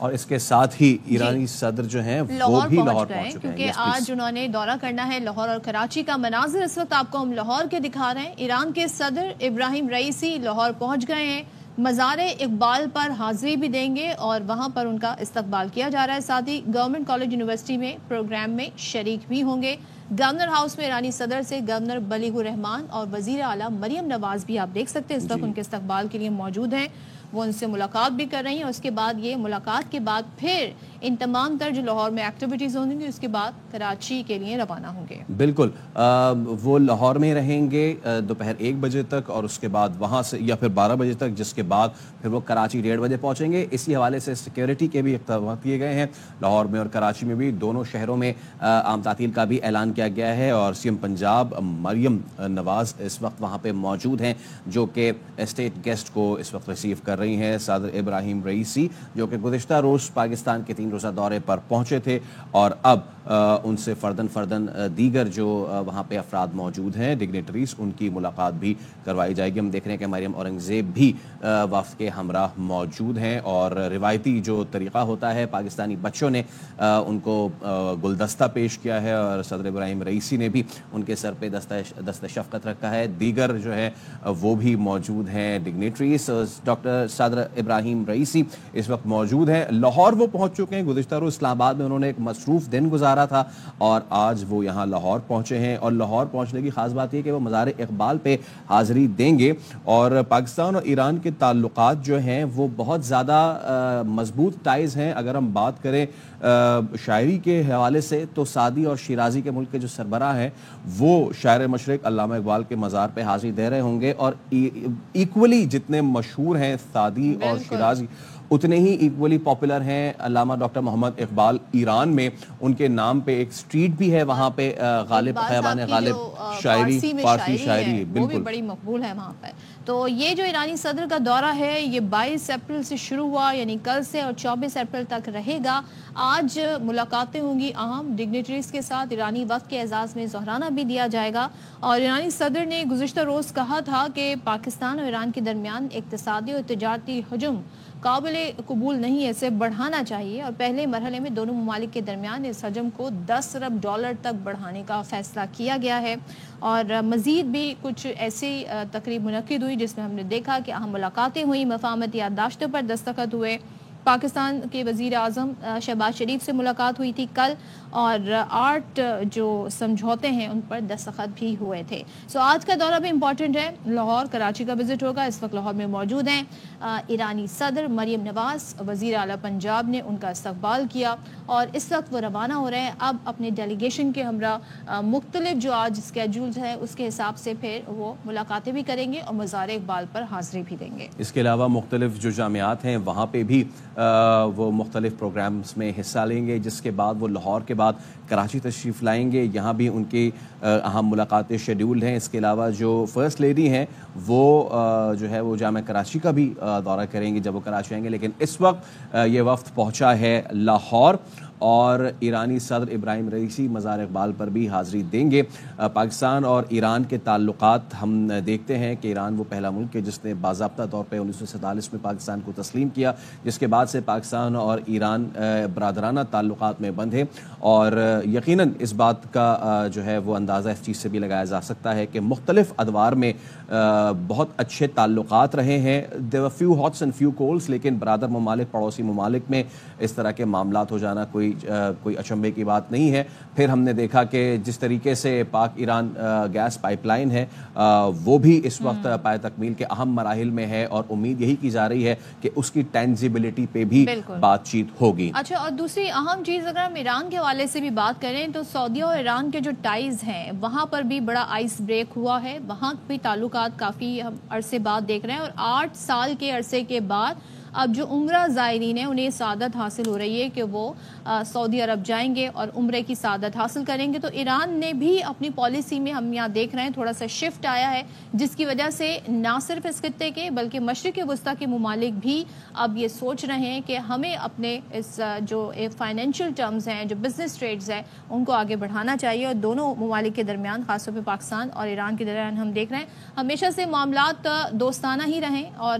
اور اس کے ساتھ ہی ایرانی صدر جو ہیں وہ بھی لاہور پہنچ چکے ہیں کیونکہ آج انہوں نے دورہ کرنا ہے لاہور اور کراچی کا مناظر اس وقت آپ کو ہم لاہور کے دکھا رہے ہیں. ایران کے صدر ابراہیم رئیسی لاہور پہنچ گئے ہیں. مزار اقبال پر حاضری بھی دیں گے اور وہاں پر ان کا استقبال کیا جا رہا ہے. ساتھ ہی گورنمنٹ کالج یونیورسٹی میں پروگرام میں شریک بھی ہوں گے. گورنر ہاؤس میں ایرانی صدر سے گورنر بلیغ الرحمان اور وزیر اعلیٰ مریم نواز بھی آپ دیکھ سکتے ہیں اس وقت ان کے استقبال کے لیے موجود ہیں. وہ ان سے ملاقات بھی کر رہی ہیں اور اس کے بعد یہ ملاقات کے بعد پھر ان تمام تر جو لاہور میں ایکٹیویٹیز ہوں گی اس کے بعد کراچی کے لیے روانہ ہوں گے. بالکل وہ لاہور میں رہیں گے دوپہر 1 بجے تک اور اس کے بعد وہاں سے یا پھر 12 بجے تک, جس کے بعد پھر وہ کراچی 1:30 بجے پہنچیں گے. اسی حوالے سے سیکیورٹی کے بھی اقدامات کیے گئے ہیں لاہور میں اور کراچی میں بھی. دونوں شہروں میں عام تعطیل کا بھی اعلان کیا گیا ہے اور سی ایم پنجاب مریم نواز اس وقت وہاں پہ موجود ہیں جو کہ اسٹیٹ گیسٹ کو اس وقت ریسیو کر رہی ہیں. صدر ابراہیم رئیسی جو کہ گزشتہ روز پاکستان کے 3 روزہ دورے پر پہنچے تھے اور اب ان سے فردن دیگر جو وہاں پہ افراد موجود ہیں ڈگنیٹریز ان کی ملاقات بھی کروائی جائے گی. ہم دیکھ رہے ہیں کہ مریم اورنگزیب بھی وفد کے ہمراہ موجود ہیں اور روایتی جو طریقہ ہوتا ہے پاکستانی بچوں نے ان کو گلدستہ پیش کیا ہے اور صدر ابراہیم رئیسی نے بھی ان کے سر پہ دست شفقت رکھا ہے. دیگر جو ہے وہ بھی موجود ہیں ڈگنیٹریز. ڈاکٹر صدر ابراہیم رئیسی اس وقت موجود ہیں لاہور. وہ پہنچ چکے ہیں. گزشتہ روز اسلام آباد میں انہوں نے ایک مصروف دن گزارا تھا اور آج وہ یہاں لاہور پہنچے ہیں اور لاہور پہنچنے کی خاص بات یہ کہ وہ مزار اقبال پہ حاضری دیں گے. اور پاکستان اور ایران کے تعلقات جو ہیں وہ بہت زیادہ مضبوط ٹائز ہیں. اگر ہم بات کریں شاعری کے حوالے سے تو سعدی اور شیرازی کے ملک کے جو سربراہ ہیں وہ شاعر مشرق علامہ اقبال کے مزار پہ حاضری دے رہے ہوں گے اور ایکولی جتنے مشہور ہیں سعدی اور شیرازی اتنے ہی ایکولی پاپولر ہیں علامہ ڈاکٹر محمد اقبال. ایران میں ان کے نام پہ ایک سٹریٹ بھی ہے وہاں پہ غالب خیابان غالب شاعری فارسی شاعری وہ بھی بڑی مقبول ہے وہاں پہ. تو یہ جو ایرانی صدر کا دورہ ہے یہ 22 اپریل سے شروع ہوا یعنی کل سے اور 24 اپریل تک رہے گا. آج ملاقاتیں ہوں گی اہم ڈگنیٹریز کے ساتھ. ایرانی وقت کے اعزاز میں ظہرانہ بھی دیا جائے گا اور ایرانی صدر نے گزشتہ روز کہا تھا کہ پاکستان اور ایران کے درمیان اقتصادی اور تجارتی حجم قابل قبول نہیں ہے, اسے بڑھانا چاہیے اور پہلے مرحلے میں دونوں ممالک کے درمیان اس حجم کو $10 ارب تک بڑھانے کا فیصلہ کیا گیا ہے. اور مزید بھی کچھ ایسی تقریب منعقد ہوئی جس میں ہم نے دیکھا کہ اہم ملاقاتیں ہوئیں, مفاہمتی یادداشتوں پر دستخط ہوئے. پاکستان کے وزیر اعظم شہباز شریف سے ملاقات ہوئی تھی کل اور 8 جو سمجھوتے ہیں ان پر دستخط بھی ہوئے تھے. آج کا دورہ بھی امپورٹنٹ ہے. لاہور کراچی کا وزٹ ہوگا. اس وقت لاہور میں موجود ہیں ایرانی صدر مریم نواز. وزیر اعلیٰ پنجاب نے ان کا استقبال کیا اور اس وقت وہ روانہ ہو رہے ہیں اب اپنے ڈیلیگیشن کے ہمراہ. مختلف جو آج اسکیڈولز ہیں اس کے حساب سے پھر وہ ملاقاتیں بھی کریں گے اور مزار اقبال پر حاضری بھی دیں گے. اس کے علاوہ مختلف جو جامعات ہیں وہاں پہ بھی وہ مختلف پروگرامز میں حصہ لیں گے جس کے بعد وہ لاہور کے بعد کراچی تشریف لائیں گے. یہاں بھی ان کی اہم ملاقاتیں شیڈیولڈ ہیں. اس کے علاوہ جو فرسٹ لیڈی ہیں وہ جو ہے وہ جامعہ کراچی کا بھی دورہ کریں گے جب وہ کراچی آئیں گے. لیکن اس وقت یہ وفد پہنچا ہے لاہور اور ایرانی صدر ابراہیم رئیسی مزار اقبال پر بھی حاضری دیں گے. پاکستان اور ایران کے تعلقات ہم دیکھتے ہیں کہ ایران وہ پہلا ملک ہے جس نے باضابطہ طور پہ 1947 میں پاکستان کو تسلیم کیا, جس کے بعد سے پاکستان اور ایران برادرانہ تعلقات میں بند ہیں اور یقیناً اس بات کا جو ہے وہ اندازہ اس چیز سے بھی لگایا جا سکتا ہے کہ مختلف ادوار میں بہت اچھے تعلقات رہے ہیں. there were few hots and few colds, لیکن برادر ممالک پڑوسی ممالک میں اس طرح کے معاملات ہو جانا کوئی اچنبے کی بات نہیں ہے. پھر ہم نے دیکھا کہ جس طریقے سے پاک ایران گیس پائپ لائن ہے وہ بھی اس وقت پائے تکمیل کے اہم مراحل میں ہے اور امید یہی کی جا رہی ہے کہ اس کی ٹینجیبلٹی پہ بھی بات چیت ہوگی. اچھا, اور دوسری اہم چیز اگر ہم ایران کے حوالے سے بھی بات کریں تو سعودی اور ایران کے جو ٹائز ہیں وہاں پر بھی بڑا آئس بریک ہوا ہے. وہاں بھی تعلقات کافی عرصے بعد دیکھ رہے ہیں اور 8 سال کے عرصے کے بعد اب جو عمرہ زائرین ہیں انہیں سعادت حاصل ہو رہی ہے کہ وہ سعودی عرب جائیں گے اور عمرے کی سعادت حاصل کریں گے. تو ایران نے بھی اپنی پالیسی میں ہم یہاں دیکھ رہے ہیں تھوڑا سا شفٹ آیا ہے جس کی وجہ سے نہ صرف اس خطے کے بلکہ مشرق وسطیٰ کے ممالک بھی اب یہ سوچ رہے ہیں کہ ہمیں اپنے اس جو فائنینشیل ٹرمز ہیں جو بزنس ٹریڈز ہیں ان کو آگے بڑھانا چاہیے. اور دونوں ممالک کے درمیان خاص طور پہ پاکستان اور ایران کے درمیان ہم دیکھ رہے ہیں ہمیشہ سے معاملات دوستانہ ہی رہیں اور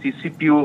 CCPO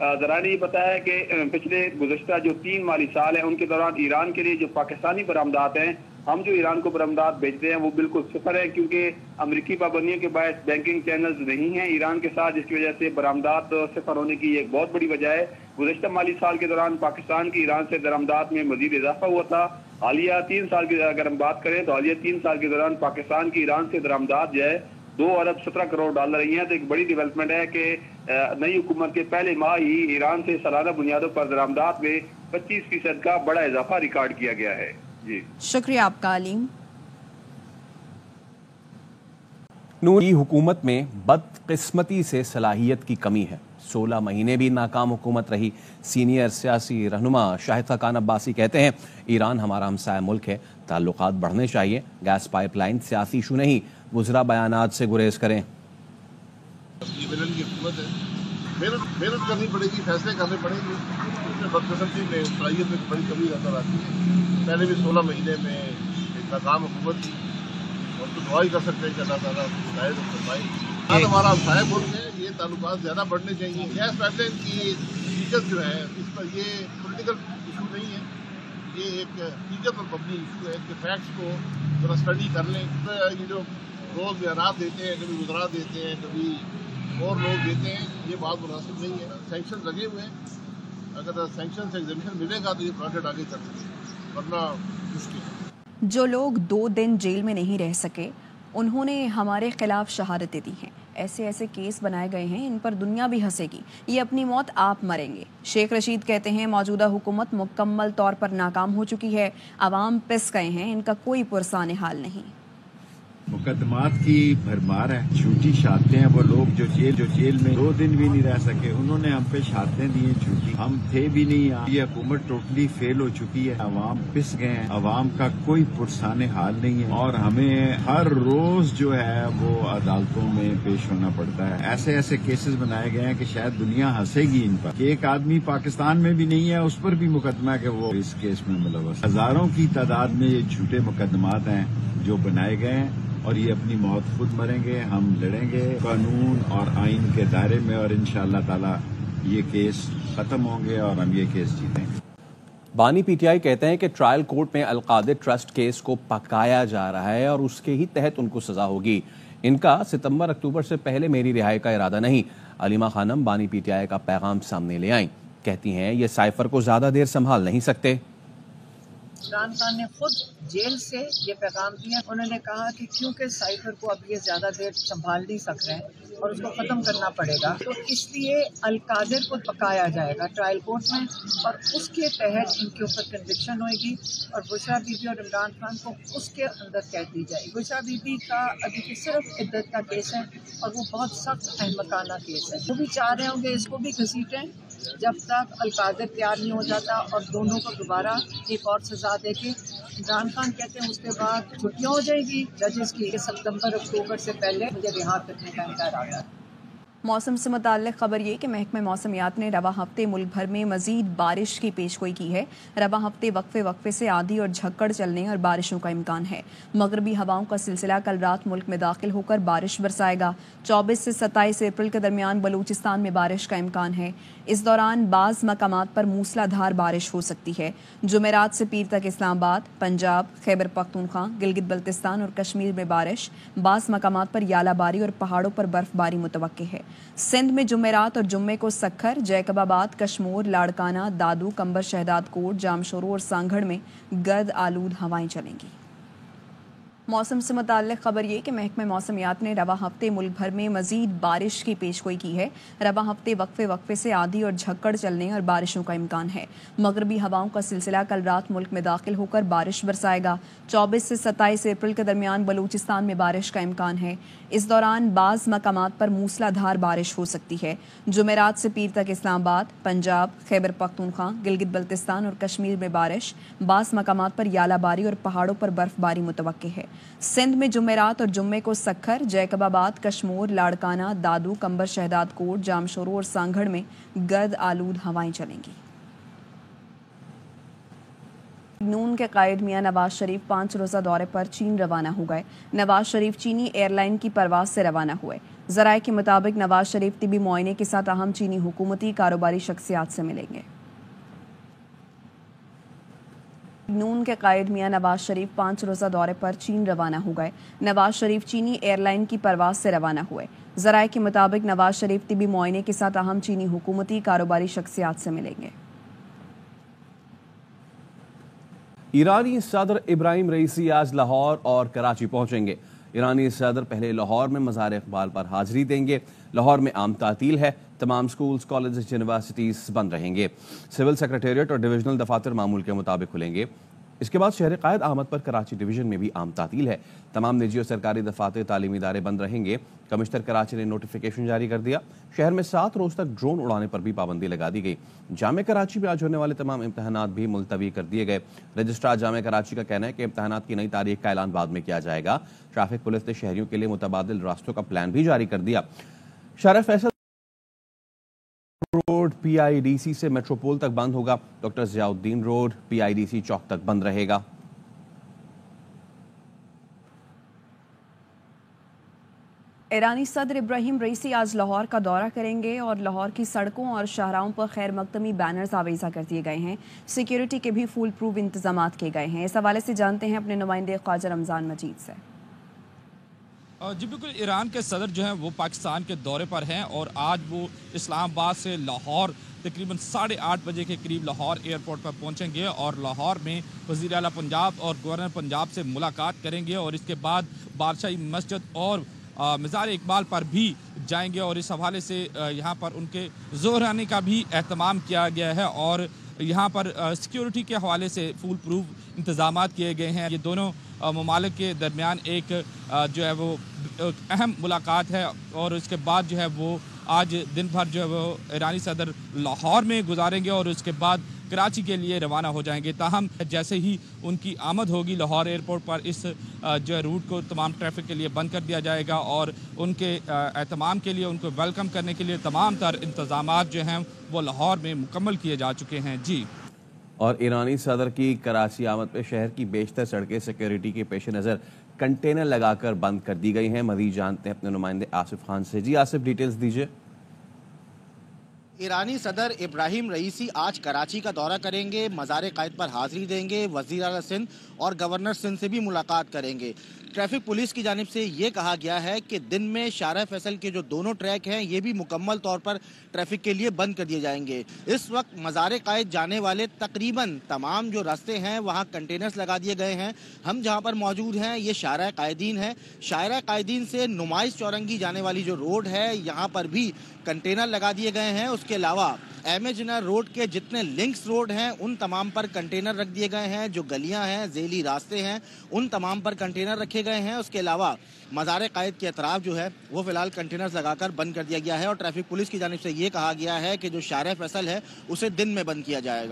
ذرائع نے یہ بتایا کہ پچھلے گزشتہ جو 3 مالی سال ہیں ان کے دوران ایران کے لیے جو پاکستانی برآمدات ہیں، ہم جو ایران کو برآمدات بھیجتے ہیں وہ بالکل صفر ہے، کیونکہ امریکی پابندیوں کے باعث بینکنگ چینلز نہیں ہیں ایران کے ساتھ، جس کی وجہ سے برآمدات صفر ہونے کی ایک بہت بڑی وجہ ہے۔ گزشتہ مالی سال کے دوران پاکستان کی ایران سے درآمدات میں مزید اضافہ ہوا تھا۔ حالیہ 3 سال کی اگر ہم بات کریں تو حالیہ 3 سال کے دوران پاکستان کی ایران سے درآمدات جو ہے 2 ارب 17 کروڑ ڈالر رہی ہیں۔ تو ایک بڑی ڈیولپمنٹ ہے کہ نئی حکومت کے پہلے ماہ ہی ایران سے سالانہ بنیادوں پر درآمدات میں 25% کا بڑا اضافہ ریکارڈ کیا گیا ہے۔ جی شکریہ آپ کا علیم۔ نور کی حکومت میں بدقسمتی سے صلاحیت کی کمی ہے، 16 مہینے بھی ناکام حکومت رہی۔ سینئر سیاسی رہنما شاہد خاقان عباسی کہتے ہیں ایران ہمارا ہمسایہ ملک ہے، تعلقات بڑھنے چاہیے، گیس پائپ لائن سیاسی ایشو نہیں، وزراء بیانات سے گریز کریں۔ یہ ملن کی حکومت ہے، محنت کرنی پڑے گی، فیصلے کرنے پڑیں گے، اس میں بدقسمتی میں صلاحیت میں بڑی کمی نظر آتی ہے۔ پہلے بھی 16 مہینے میں ایک ناکام حکومت تھی، اور تو دعا ہی کر سکتے ہیں کہ اللہ تعالیٰ ہدایت اور فرمائے۔ آج ہمارا ہمسایہ ملک ہے، یہ تعلقات زیادہ بڑھنے چاہیے۔ گیس پائپ لائن کی حقیقت جو ہے اس پر یہ پولیٹیکل ایشو نہیں ہے، یہ ایک حقیقت پر مبنی ایشو ہے کہ فیکٹس کو ذرا اسٹڈی کر لیں۔ یہ جو روز بیانات دیتے ہیں، کبھی وزراء دیتے ہیں، کبھی اور لوگ دیتے ہیں، یہ بات مناسب نہیں ہے۔ سینکشن لگے ہوئے ہیں، اگر سینکشن سے ایگزیمشن ملے گا تو یہ پروجیکٹ آگے چل سکے، ورنہ مشکل ہے۔ جو لوگ 2 دن جیل میں نہیں رہ سکے انہوں نے ہمارے خلاف شہادتیں دی ہیں، ایسے کیس بنائے گئے ہیں، ان پر دنیا بھی ہنسے گی، یہ اپنی موت آپ مریں گے۔ شیخ رشید کہتے ہیں موجودہ حکومت مکمل طور پر ناکام ہو چکی ہے، عوام پس گئے ہیں، ان کا کوئی پرسان حال نہیں۔ مقدمات کی بھرمار ہے، جھوٹی شہادتیں ہیں۔ وہ لوگ جو جیل میں 2 دن بھی نہیں رہ سکے انہوں نے ہم پہ شہادتیں دی ہیں جھوٹی، ہم تھے بھی نہیں۔ یہ حکومت ٹوٹلی فیل ہو چکی ہے، عوام پس گئے ہیں، عوام کا کوئی پرسان حال نہیں ہے، اور ہمیں ہر روز جو ہے وہ عدالتوں میں پیش ہونا پڑتا ہے۔ ایسے کیسز بنائے گئے ہیں کہ شاید دنیا ہنسے گی ان پر، کہ ایک آدمی پاکستان میں بھی نہیں ہے اس پر بھی مقدمہ ہے کہ وہ اس کیس میں ملوث۔ ہزاروں کی تعداد میں یہ جھوٹے مقدمات ہیں جو بنائے گئے ہیں، اور یہ اپنی موت خود مریں گے۔ ہم لڑیں گے قانون اور آئین کے دائرے میں، اور انشاءاللہ تعالی یہ کیس ختم ہوں گے اور ہم یہ کیس جیتیں گے۔ بانی پی ٹی آئی کہتے ہیں کہ ٹرائل کورٹ میں القادر ٹرسٹ کیس کو پکایا جا رہا ہے اور اس کے ہی تحت ان کو سزا ہوگی۔ ان کا ستمبر اکتوبر سے پہلے میری رہائی کا ارادہ نہیں۔ علیمہ خانم بانی پی ٹی آئی کا پیغام سامنے لے آئیں، کہتی ہیں یہ سائفر کو زیادہ دیر سنبھال نہیں سکتے۔ عمران خان نے خود جیل سے یہ پیغام دیا، انہوں نے کہا کہ کیونکہ سائفر کو اب یہ زیادہ دیر سنبھال نہیں سک رہے ہیں اور اس کو ختم کرنا پڑے گا، تو اس لیے القادر کو پکایا جائے گا ٹرائل کورٹ میں، اور اس کے تحت ان کے اوپر کنوکشن ہوئے گی، اور بشرا بی بی اور عمران خان کو اس کے اندر قید دی جائے گی۔ بشرا بی بی کا ابھی صرف عدت کا کیس ہے اور وہ بہت سخت احمقانہ کیس ہے، وہ بھی چاہ رہے ہوں گے اس کو بھی گھسیٹیں جب تک القادر تیار نہیں ہو جاتا اور دونوں کو دوبارہ ایک اور سزا دے کے۔ عمران خان کہتے ہیں اس کے بعد چھٹیاں ہو جائے گی ججز کی، ستمبر اکتوبر سے پہلے مجھے رہا کرنے کا انکار آ رہا ہے۔ موسم سے متعلق خبر یہ کہ محکمہ موسمیات نے رواں ہفتے ملک بھر میں مزید بارش کی پیشگوئی کی ہے۔ رواں ہفتے وقفے سے آندھی اور جھکڑ چلنے اور بارشوں کا امکان ہے۔ مغربی ہواؤں کا سلسلہ کل رات ملک میں داخل ہو کر بارش برسائے گا۔ 24 سے 27 اپریل کے درمیان بلوچستان میں بارش کا امکان ہے۔ اس دوران بعض مقامات پر موسلا دھار بارش ہو سکتی ہے۔ جمعرات سے پیر تک اسلام آباد، پنجاب، خیبر پختونخوا، گلگت بلتستان اور کشمیر میں بارش، بعض مقامات پر یالہ باری اور پہاڑوں پر برف باری متوقع ہے۔ سندھ میں جمعرات اور جمعے کو سکھر، جیکب آباد، کشمور، لاڑکانہ، دادو، کمبر شہداد کوٹ، جامشورو اور سانگھڑ میں گرد آلود ہوائیں چلیں گی۔ موسم سے متعلق خبر یہ کہ محکمہ موسمیات نے رواں ہفتے ملک بھر میں مزید بارش کی پیشگوئی کی ہے۔ رواں ہفتے وقفے سے آندھی اور جھکڑ چلنے اور بارشوں کا امکان ہے۔ مغربی ہواؤں کا سلسلہ کل رات ملک میں داخل ہو کر بارش برسائے گا۔ 24 سے 27 اپریل کے درمیان بلوچستان میں بارش کا امکان ہے۔ اس دوران بعض مقامات پر موسلا دھار بارش ہو سکتی ہے۔ جمعرات سے پیر تک اسلام آباد، پنجاب، خیبر پختونخوا، گلگت بلتستان اور کشمیر میں بارش، بعض مقامات پر یالہ باری اور پہاڑوں پر برف باری متوقع ہے۔ سندھ میں جمعرات اور جمعے کو سکھر، جیکب آباد، کشمور، لاڑکانہ، دادو، کمبر شہداد کوٹ، جامشورو اور سانگھڑ میں گرد آلود ہوائیں چلیں گی۔ نون کے قائد میاں نواز شریف 5 روزہ دورے پر چین روانہ ہو گئے۔ نواز شریف چینی ایئر لائن کی پرواز سے روانہ ہوئے۔ ذرائع کے مطابق نواز شریف طبی معائنے کے ساتھ اہم چینی حکومتی کاروباری شخصیات سے ملیں گے۔ نون کے قائد میاں نواز شریف 5 روزہ دورے پر چین روانہ ہو گئے۔ نواز شریف چینی ایئر لائن کی پرواز سے روانہ ہوئے۔ ذرائع کے مطابق نواز شریف طبی معائنے کے ساتھ اہم چینی حکومتی کاروباری شخصیات سے ملیں گے۔ ایرانی صدر ابراہیم رئیسی آج لاہور اور کراچی پہنچیں گے۔ ایرانی صدر پہلے لاہور میں مزار اقبال پر حاضری دیں گے۔ لاہور میں عام تعطیل ہے، تمام سکولز، کالجز، یونیورسٹیز بند رہیں گے۔ سول سیکریٹریٹ اور ڈویژنل دفاتر معمول کے مطابق کھلیں گے۔ اس کے بعد شہر قائد احمد پر کراچی ڈویژن میں بھی عام تعطیل ہے، تمام نجی اور سرکاری دفاتر، تعلیمی ادارے بند رہیں گے۔ کمشنر کراچی نے نوٹیفیکیشن جاری کر دیا، شہر میں 7 روز تک ڈرون اڑانے پر بھی پابندی لگا دی گئی۔ جامعہ کراچی میں آج ہونے والے تمام امتحانات بھی ملتوی کر دیے گئے۔ رجسٹرار جامعہ کراچی کا کہنا ہے کہ امتحانات کی نئی تاریخ کا اعلان بعد میں کیا جائے گا۔ ٹریفک پولیس نے شہریوں کے لیے متبادل راستوں کا پلان بھی جاری کر دیا۔ Shahrah Faisal road P I D C سے میٹروپول تک بند ہوگا۔ Doctor Zia Uddin road P I D سی چوک تک بند رہے گا۔ ایرانی صدر ابراہیم رئیسی آج لاہور کا دورہ کریں گے اور لاہور کی سڑکوں اور شاہراہوں پر خیر مقدمی بینرز آویزہ کر دیے گئے ہیں۔ سیکیورٹی کے بھی فول پروف انتظامات کیے گئے ہیں۔ اس حوالے سے جانتے ہیں اپنے نمائندے خواجہ رمضان مجید سے۔ جی بالکل، ایران کے صدر جو ہیں وہ پاکستان کے دورے پر ہیں اور آج وہ اسلام آباد سے لاہور تقریباً 8:30 بجے کے قریب لاہور ایئرپورٹ پر پہنچیں گے اور لاہور میں وزیر اعلیٰ پنجاب اور گورنر پنجاب سے ملاقات کریں گے اور اس کے بعد بادشاہی مسجد اور مزار اقبال پر بھی جائیں گے اور اس حوالے سے یہاں پر ان کے ظہرانے کا بھی اہتمام کیا گیا ہے اور یہاں پر سیکیورٹی کے حوالے سے فول پروف انتظامات کیے گئے ہیں۔ یہ دونوں ممالک کے درمیان ایک جو ہے وہ اہم ملاقات ہے اور اس کے بعد جو ہے وہ آج دن بھر جو ہے وہ ایرانی صدر لاہور میں گزاریں گے اور اس کے بعد کراچی کے لیے روانہ ہو جائیں گے۔ تاہم جیسے ہی ان کی آمد ہوگی لاہور ایئرپورٹ پر، اس جو ہے روٹ کو تمام ٹریفک کے لیے بند کر دیا جائے گا اور ان کے اہتمام کے لیے، ان کو ویلکم کرنے کے لیے تمام تر انتظامات جو ہیں وہ لاہور میں مکمل کیے جا چکے ہیں۔ جی، اور ایرانی صدر کی کراچی آمد پہ شہر کی بیشتر سڑکیں سیکیورٹی کے پیش نظر کنٹینر لگا کر بند کر دی گئی ہیں۔ مزید جانتے ہیں اپنے نمائندے آصف خان سے۔ جی آصف، ڈیٹیلز دیجیے۔ ایرانی صدر ابراہیم رئیسی آج کراچی کا دورہ کریں گے، مزار قائد پر حاضری دیں گے، وزیر اعلیٰ سندھ اور گورنر سندھ سے بھی ملاقات کریں گے۔ ٹریفک پولیس کی جانب سے یہ کہا گیا ہے کہ دن میں شارع فیصل کے جو دونوں ٹریک ہیں یہ بھی مکمل طور پر ٹریفک کے لیے بند کر دیے جائیں گے۔ اس وقت مزار قائد جانے والے تقریباً تمام جو راستے ہیں وہاں کنٹینرز لگا دیے گئے ہیں۔ ہم جہاں پر موجود ہیں یہ شارع قائدین ہے۔ شارع قائدین سے نمائش چورنگی جانے والی جو روڈ ہے یہاں پر بھی کنٹینر لگا دیے گئے ہیں۔ اس کے علاوہ ایم اے جنرل روڈ کے جتنے لنکس روڈ ہیں ان تمام پر کنٹینر رکھ دیے گئے ہیں۔ جو گلیاں ہیں، ذیلی راستے ہیں، ان تمام پر کنٹینر رکھے گئے ہیں۔ اس کے علاوہ مزار قائد کے اطراف جو ہے وہ فی الحال کنٹینرز لگا کر بند کر دیا گیا ہے اور ٹریفک پولیس کی جانب سے یہ کہا گیا ہے کہ جو شارع فیصل ہے اسے دن میں بند کیا جائے گا۔